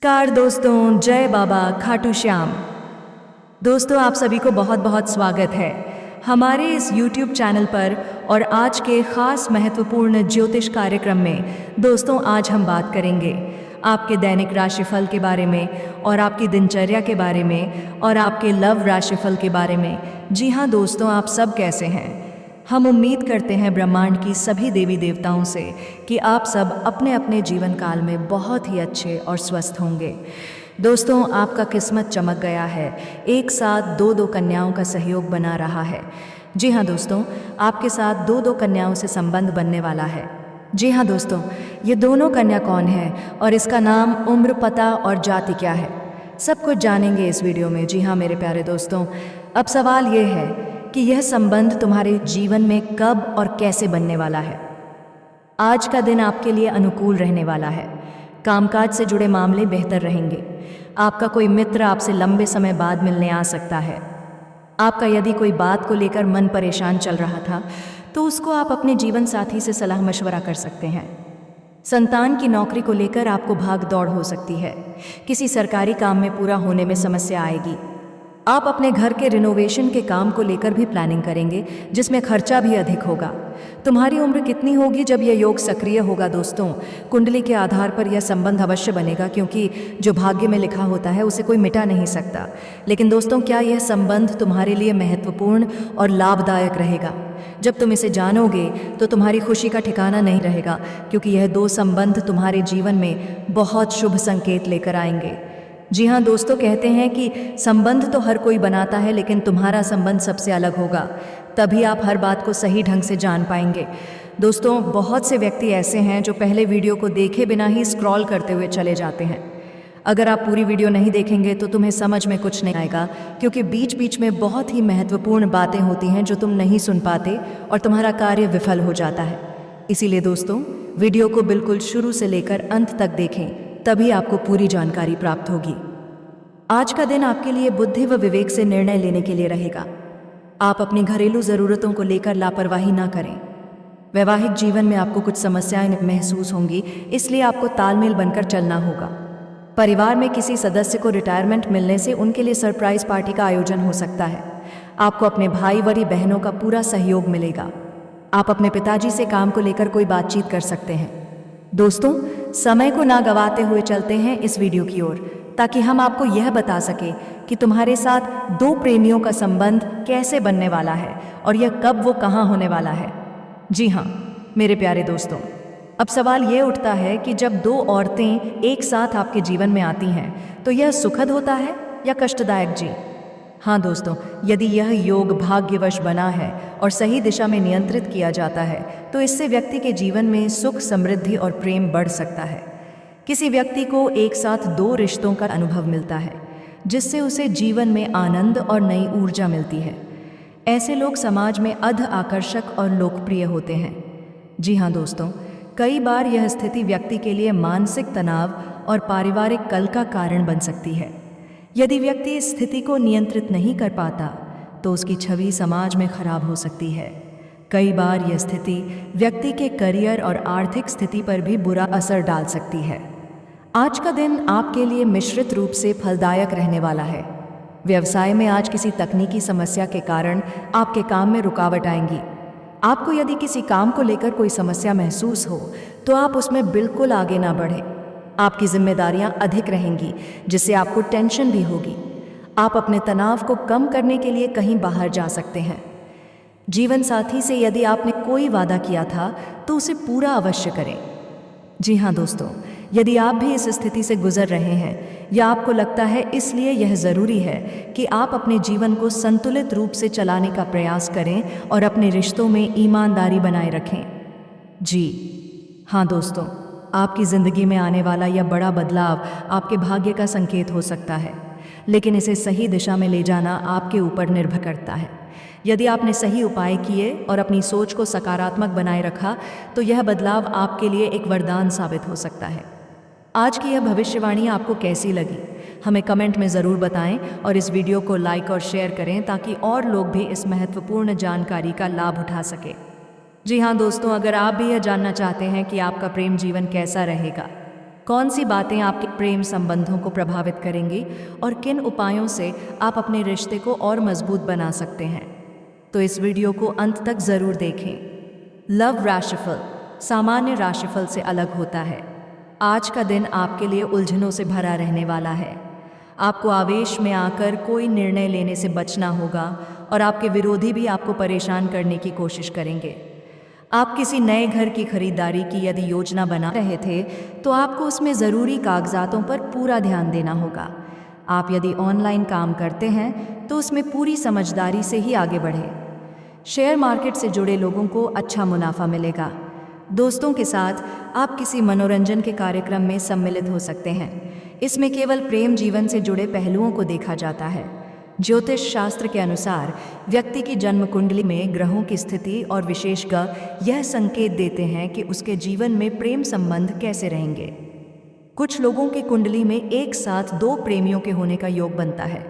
नमस्कार दोस्तों, जय बाबा खाटू श्याम। दोस्तों, आप सभी को बहुत बहुत स्वागत है हमारे इस YouTube चैनल पर और आज के खास महत्वपूर्ण ज्योतिष कार्यक्रम में। दोस्तों, आज हम बात करेंगे आपके दैनिक राशिफल के बारे में और आपकी दिनचर्या के बारे में और आपके लव राशिफल के बारे में। जी हाँ दोस्तों, आप सब कैसे हैं? हम उम्मीद करते हैं ब्रह्मांड की सभी देवी देवताओं से कि आप सब अपने अपने जीवन काल में बहुत ही अच्छे और स्वस्थ होंगे। दोस्तों, आपका किस्मत चमक गया है। एक साथ दो कन्याओं का सहयोग बना रहा है। जी हाँ दोस्तों, आपके साथ दो कन्याओं से संबंध बनने वाला है। जी हाँ दोस्तों, ये दोनों कन्या कौन है और इसका नाम, उम्र, पता और जाति क्या है, सब कुछ जानेंगे इस वीडियो में। जी हाँ मेरे प्यारे दोस्तों, अब सवाल ये है कि यह संबंध तुम्हारे जीवन में कब और कैसे बनने वाला है। आज का दिन आपके लिए अनुकूल रहने वाला है। कामकाज से जुड़े मामले बेहतर रहेंगे। आपका कोई मित्र आपसे लंबे समय बाद मिलने आ सकता है। आपका यदि कोई बात को लेकर मन परेशान चल रहा था तो उसको आप अपने जीवन साथी से सलाह मशवरा कर सकते हैं। संतान की नौकरी को लेकर आपको भाग दौड़ हो सकती है। किसी सरकारी काम में पूरा होने में समस्या आएगी। आप अपने घर के रिनोवेशन के काम को लेकर भी प्लानिंग करेंगे, जिसमें खर्चा भी अधिक होगा। तुम्हारी उम्र कितनी होगी जब यह योग सक्रिय होगा? दोस्तों, कुंडली के आधार पर यह संबंध अवश्य बनेगा, क्योंकि जो भाग्य में लिखा होता है उसे कोई मिटा नहीं सकता। लेकिन दोस्तों, क्या यह संबंध तुम्हारे लिए महत्वपूर्ण और लाभदायक रहेगा? जब तुम इसे जानोगे तो तुम्हारी खुशी का ठिकाना नहीं रहेगा, क्योंकि यह दो संबंध तुम्हारे जीवन में बहुत शुभ संकेत लेकर आएंगे। जी हाँ दोस्तों, कहते हैं कि संबंध तो हर कोई बनाता है, लेकिन तुम्हारा संबंध सबसे अलग होगा। तभी आप हर बात को सही ढंग से जान पाएंगे। दोस्तों, बहुत से व्यक्ति ऐसे हैं जो पहले वीडियो को देखे बिना ही स्क्रॉल करते हुए चले जाते हैं। अगर आप पूरी वीडियो नहीं देखेंगे तो तुम्हें समझ में कुछ नहीं आएगा, क्योंकि बीच बीच में बहुत ही महत्वपूर्ण बातें होती हैं जो तुम नहीं सुन पाते और तुम्हारा कार्य विफल हो जाता है। इसीलिए दोस्तों, वीडियो को बिल्कुल शुरू से लेकर अंत तक देखें, तभी आपको पूरी जानकारी प्राप्त होगी। आज का दिन आपके लिए बुद्धि व विवेक से निर्णय लेने के लिए रहेगा। आप अपनी घरेलू ज़रूरतों को लेकर लापरवाही ना करें। वैवाहिक जीवन में आपको कुछ समस्याएं महसूस होंगी, इसलिए आपको तालमेल बनकर चलना होगा। परिवार में किसी सदस्य को रिटायरमेंट मिलने से उनके लिए सरप्राइज पार्टी का आयोजन हो सकता है। आपको अपने भाई व बहनों का पूरा सहयोग मिलेगा। आप अपने पिताजी से काम को लेकर कोई बातचीत कर सकते हैं। दोस्तों, समय को ना गंवाते हुए चलते हैं इस वीडियो की ओर, ताकि हम आपको यह बता सके कि तुम्हारे साथ दो प्रेमियों का संबंध कैसे बनने वाला है और यह कब वो कहाँ होने वाला है। जी हाँ मेरे प्यारे दोस्तों, अब सवाल ये उठता है कि जब दो औरतें एक साथ आपके जीवन में आती हैं तो यह सुखद होता है या कष्टदायक? जी हाँ दोस्तों, यदि यह योग भाग्यवश बना है और सही दिशा में नियंत्रित किया जाता है तो इससे व्यक्ति के जीवन में सुख, समृद्धि और प्रेम बढ़ सकता है। किसी व्यक्ति को एक साथ दो रिश्तों का अनुभव मिलता है, जिससे उसे जीवन में आनंद और नई ऊर्जा मिलती है। ऐसे लोग समाज में अध आकर्षक और लोकप्रिय होते हैं। जी हाँ दोस्तों, कई बार यह स्थिति व्यक्ति के लिए मानसिक तनाव और पारिवारिक कलह का कारण बन सकती है। यदि व्यक्ति इस स्थिति को नियंत्रित नहीं कर पाता तो उसकी छवि समाज में खराब हो सकती है। कई बार यह स्थिति व्यक्ति के करियर और आर्थिक स्थिति पर भी बुरा असर डाल सकती है। आज का दिन आपके लिए मिश्रित रूप से फलदायक रहने वाला है। व्यवसाय में आज किसी तकनीकी समस्या के कारण आपके काम में रुकावट आएंगी। आपको यदि किसी काम को लेकर कोई समस्या महसूस हो तो आप उसमें बिल्कुल आगे ना बढ़ें। आपकी जिम्मेदारियां अधिक रहेंगी, जिससे आपको टेंशन भी होगी। आप अपने तनाव को कम करने के लिए कहीं बाहर जा सकते हैं। जीवन साथी से यदि आपने कोई वादा किया था तो उसे पूरा अवश्य करें। जी हाँ दोस्तों, यदि आप भी इस स्थिति से गुजर रहे हैं या आपको लगता है इसलिए यह ज़रूरी है कि आप अपने जीवन को संतुलित रूप से चलाने का प्रयास करें और अपने रिश्तों में ईमानदारी बनाए रखें। जी हाँ दोस्तों, आपकी ज़िंदगी में आने वाला यह बड़ा बदलाव आपके भाग्य का संकेत हो सकता है, लेकिन इसे सही दिशा में ले जाना आपके ऊपर निर्भर करता है। यदि आपने सही उपाय किए और अपनी सोच को सकारात्मक बनाए रखा तो यह बदलाव आपके लिए एक वरदान साबित हो सकता है। आज की यह भविष्यवाणी आपको कैसी लगी, हमें कमेंट में ज़रूर बताएं और इस वीडियो को लाइक और शेयर करें, ताकि और लोग भी इस महत्वपूर्ण जानकारी का लाभ उठा सकें। जी हाँ दोस्तों, अगर आप भी यह जानना चाहते हैं कि आपका प्रेम जीवन कैसा रहेगा, कौन सी बातें आपके प्रेम संबंधों को प्रभावित करेंगी और किन उपायों से आप अपने रिश्ते को और मजबूत बना सकते हैं। तो इस वीडियो को अंत तक जरूर देखें। लव राशिफल सामान्य राशिफल से अलग होता है। आज का दिन आपके लिए उलझनों से भरा रहने वाला है। आपको आवेश में आकर कोई निर्णय लेने से बचना होगा और आपके विरोधी भी आपको परेशान करने की कोशिश करेंगे। आप किसी नए घर की खरीदारी की यदि योजना बना रहे थे तो आपको उसमें ज़रूरी कागजातों पर पूरा ध्यान देना होगा। आप यदि ऑनलाइन काम करते हैं तो उसमें पूरी समझदारी से ही आगे बढ़ें। शेयर मार्केट से जुड़े लोगों को अच्छा मुनाफा मिलेगा। दोस्तों के साथ आप किसी मनोरंजन के कार्यक्रम में सम्मिलित हो सकते हैं। इसमें केवल प्रेम जीवन से जुड़े पहलुओं को देखा जाता है। ज्योतिष शास्त्र के अनुसार व्यक्ति की जन्म कुंडली में ग्रहों की स्थिति और विशेषज्ञ यह संकेत देते हैं कि उसके जीवन में प्रेम संबंध कैसे रहेंगे। कुछ लोगों की कुंडली में एक साथ दो प्रेमियों के होने का योग बनता है।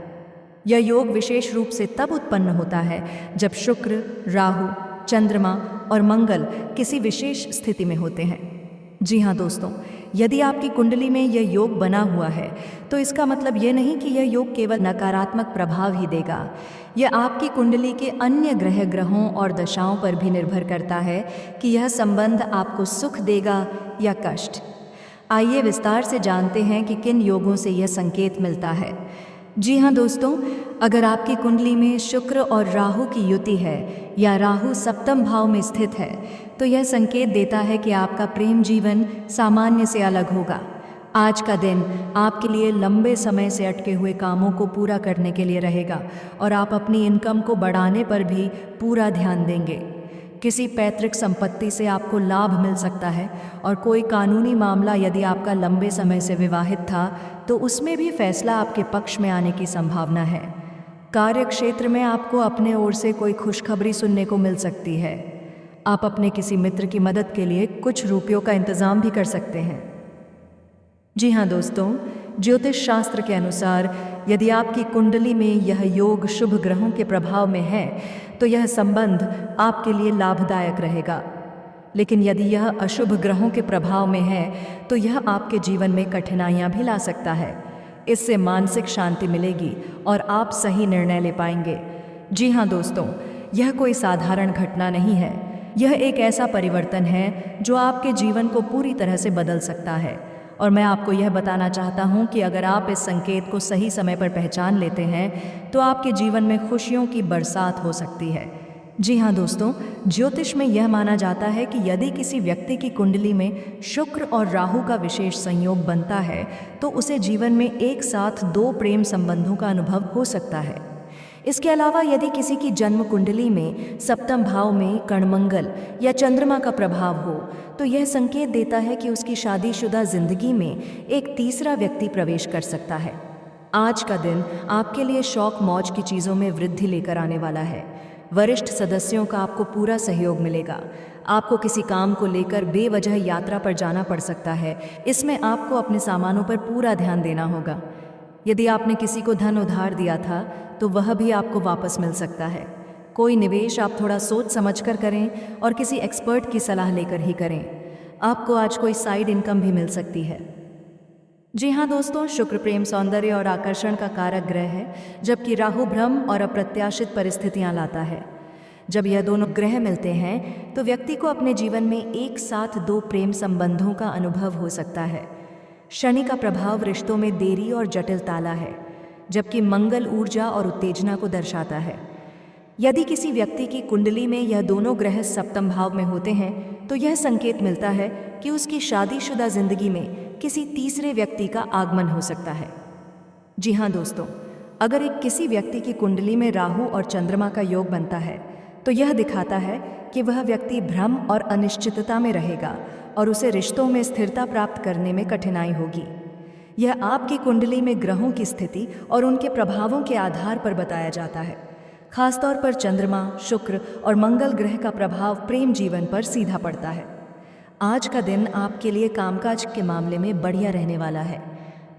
यह योग विशेष रूप से तब उत्पन्न होता है जब शुक्र, राहु, चंद्रमा और मंगल किसी विशेष स्थिति में होते हैं। जी हाँ दोस्तों, यदि आपकी कुंडली में यह योग बना हुआ है तो इसका मतलब यह नहीं कि यह योग केवल नकारात्मक प्रभाव ही देगा। यह आपकी कुंडली के अन्य ग्रहों और दशाओं पर भी निर्भर करता है कि यह संबंध आपको सुख देगा या कष्ट। आइए विस्तार से जानते हैं कि किन योगों से यह संकेत मिलता है। जी हाँ दोस्तों, अगर आपकी कुंडली में शुक्र और राहु की युति है या राहु सप्तम भाव में स्थित है तो यह संकेत देता है कि आपका प्रेम जीवन सामान्य से अलग होगा। आज का दिन आपके लिए लंबे समय से अटके हुए कामों को पूरा करने के लिए रहेगा और आप अपनी इनकम को बढ़ाने पर भी पूरा ध्यान देंगे। किसी पैतृक संपत्ति से आपको लाभ मिल सकता है और कोई कानूनी मामला यदि आपका लंबे समय से विवाहित था तो उसमें भी फैसला आपके पक्ष में आने की संभावना है। कार्य क्षेत्र में आपको अपने ओर से कोई खुशखबरी सुनने को मिल सकती है। आप अपने किसी मित्र की मदद के लिए कुछ रुपयों का इंतजाम भी कर सकते हैं। जी हाँ दोस्तों, ज्योतिष शास्त्र के अनुसार यदि आपकी कुंडली में यह योग शुभ ग्रहों के प्रभाव में है तो यह संबंध आपके लिए लाभदायक रहेगा। लेकिन यदि यह अशुभ ग्रहों के प्रभाव में है तो यह आपके जीवन में कठिनाइयाँ भी ला सकता है। इससे मानसिक शांति मिलेगी और आप सही निर्णय ले पाएंगे। जी हाँ दोस्तों, यह कोई साधारण घटना नहीं है। यह एक ऐसा परिवर्तन है जो आपके जीवन को पूरी तरह से बदल सकता है। और मैं आपको यह बताना चाहता हूँ कि अगर आप इस संकेत को सही समय पर पहचान लेते हैं तो आपके जीवन में खुशियों की बरसात हो सकती है। जी हाँ दोस्तों, ज्योतिष में यह माना जाता है कि यदि किसी व्यक्ति की कुंडली में शुक्र और राहु का विशेष संयोग बनता है तो उसे जीवन में एक साथ दो प्रेम संबंधों का अनुभव हो सकता है। इसके अलावा यदि किसी की जन्म कुंडली में सप्तम भाव में कणमंगल या चंद्रमा का प्रभाव हो तो यह संकेत देता है कि उसकी शादीशुदा जिंदगी में एक तीसरा व्यक्ति प्रवेश कर सकता है। आज का दिन आपके लिए शौक मौज की चीज़ों में वृद्धि लेकर आने वाला है। वरिष्ठ सदस्यों का आपको पूरा सहयोग मिलेगा। आपको किसी काम को लेकर बेवजह यात्रा पर जाना पड़ सकता है। इसमें आपको अपने सामानों पर पूरा ध्यान देना होगा। यदि आपने किसी को धन उधार दिया था तो वह भी आपको वापस मिल सकता है। कोई निवेश आप थोड़ा सोच समझकर करें और किसी एक्सपर्ट की सलाह लेकर ही करें। आपको आज कोई साइड इनकम भी मिल सकती है। जी हाँ दोस्तों, शुक्र प्रेम, सौंदर्य और आकर्षण का कारक ग्रह है, जबकि राहु भ्रम और अप्रत्याशित परिस्थितियाँ लाता है। जब यह दोनों ग्रह मिलते हैं तो व्यक्ति को अपने जीवन में एक साथ दो प्रेम संबंधों का अनुभव हो सकता है। शनि का प्रभाव रिश्तों में देरी और जटिलता है, जबकि मंगल ऊर्जा और उत्तेजना को दर्शाता है। यदि किसी व्यक्ति की कुंडली में यह दोनों ग्रह सप्तम भाव में होते हैं तो यह संकेत मिलता है कि उसकी शादीशुदा जिंदगी में किसी तीसरे व्यक्ति का आगमन हो सकता है। जी हाँ दोस्तों, अगर किसी व्यक्ति की कुंडली में राहु और चंद्रमा का योग बनता है तो यह दिखाता है कि वह व्यक्ति भ्रम और अनिश्चितता में रहेगा और उसे रिश्तों में स्थिरता प्राप्त करने में कठिनाई होगी। यह आपकी कुंडली में ग्रहों की स्थिति और उनके प्रभावों के आधार पर बताया जाता है। खासतौर पर चंद्रमा, शुक्र और मंगल ग्रह का प्रभाव प्रेम जीवन पर सीधा पड़ता है। आज का दिन आपके लिए कामकाज के मामले में बढ़िया रहने वाला है।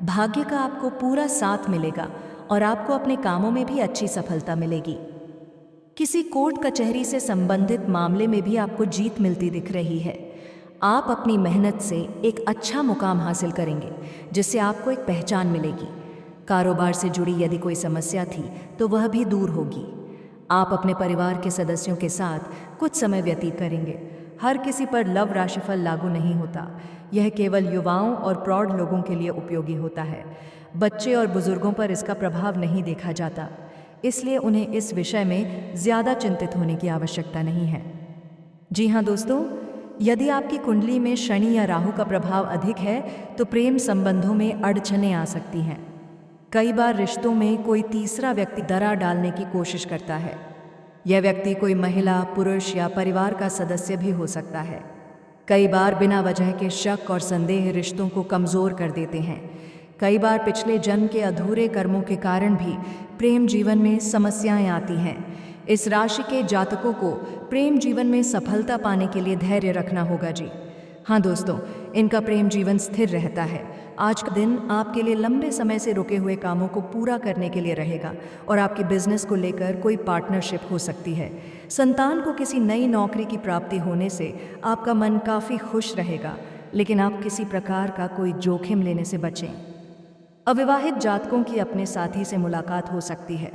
भाग्य का आपको पूरा साथ मिलेगा और आपको अपने कामों में भी अच्छी सफलता मिलेगी। किसी कोर्ट कचहरी से संबंधित मामले में भी आपको जीत मिलती दिख रही है। आप अपनी मेहनत से एक अच्छा मुकाम हासिल करेंगे, जिससे आपको एक पहचान मिलेगी। कारोबार से जुड़ी यदि कोई समस्या थी तो वह भी दूर होगी। आप अपने परिवार के सदस्यों के साथ कुछ समय व्यतीत करेंगे। हर किसी पर लव राशिफल लागू नहीं होता, यह केवल युवाओं और प्रौढ़ लोगों के लिए उपयोगी होता है। बच्चे और बुजुर्गों पर इसका प्रभाव नहीं देखा जाता, इसलिए उन्हें इस विषय में ज़्यादा चिंतित होने की आवश्यकता नहीं है। जी हाँ दोस्तों, यदि आपकी कुंडली में शनि या राहु का प्रभाव अधिक है तो प्रेम संबंधों में अड़चनें आ सकती हैं। कई बार रिश्तों में कोई तीसरा व्यक्ति दरार डालने की कोशिश करता है। यह व्यक्ति कोई महिला, पुरुष या परिवार का सदस्य भी हो सकता है। कई बार बिना वजह के शक और संदेह रिश्तों को कमज़ोर कर देते हैं। कई बार पिछले जन्म के अधूरे कर्मों के कारण भी प्रेम जीवन में समस्याएं आती हैं। इस राशि के जातकों को प्रेम जीवन में सफलता पाने के लिए धैर्य रखना होगा जी। हाँ दोस्तों, इनका प्रेम जीवन स्थिर रहता है। आज का दिन आपके लिए लंबे समय से रुके हुए कामों को पूरा करने के लिए रहेगा और आपके बिजनेस को लेकर कोई पार्टनरशिप हो सकती है। संतान को किसी नई नौकरी की प्राप्ति होने से आपका मन काफ़ी खुश रहेगा, लेकिन आप किसी प्रकार का कोई जोखिम लेने से बचें। अविवाहित जातकों की अपने साथी से मुलाकात हो सकती है।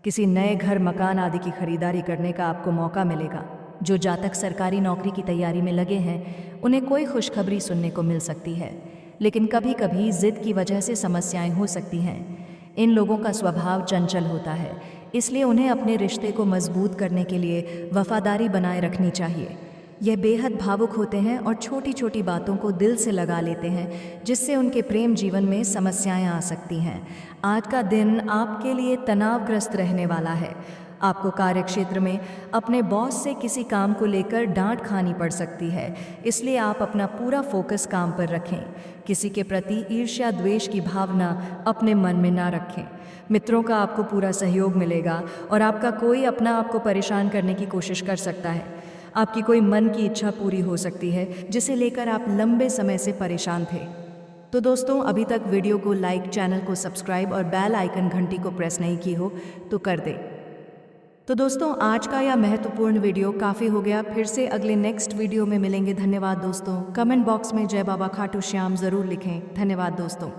किसी नए घर, मकान आदि की खरीदारी करने का आपको मौका मिलेगा। जो जातक सरकारी नौकरी की तैयारी में लगे हैं, उन्हें कोई खुशखबरी सुनने को मिल सकती है, लेकिन कभी कभी जिद की वजह से समस्याएं हो सकती हैं। इन लोगों का स्वभाव चंचल होता है, इसलिए उन्हें अपने रिश्ते को मजबूत करने के लिए वफादारी बनाए रखनी चाहिए। यह बेहद भावुक होते हैं और छोटी छोटी बातों को दिल से लगा लेते हैं, जिससे उनके प्रेम जीवन में समस्याएं आ सकती हैं। आज का दिन आपके लिए तनावग्रस्त रहने वाला है। आपको कार्यक्षेत्र में अपने बॉस से किसी काम को लेकर डांट खानी पड़ सकती है, इसलिए आप अपना पूरा फोकस काम पर रखें। किसी के प्रति ईर्ष्या द्वेष की भावना अपने मन में ना रखें। मित्रों का आपको पूरा सहयोग मिलेगा और आपका कोई अपना आपको परेशान करने की कोशिश कर सकता है। आपकी कोई मन की इच्छा पूरी हो सकती है, जिसे लेकर आप लंबे समय से परेशान थे। तो दोस्तों, अभी तक वीडियो को लाइक, चैनल को सब्सक्राइब और बेल आइकन घंटी को प्रेस नहीं की हो तो कर दें। तो दोस्तों, आज का यह महत्वपूर्ण वीडियो काफ़ी हो गया। फिर से अगले नेक्स्ट वीडियो में मिलेंगे। धन्यवाद दोस्तों। कमेंट बॉक्स में जय बाबा खाटू श्याम ज़रूर लिखें। धन्यवाद दोस्तों।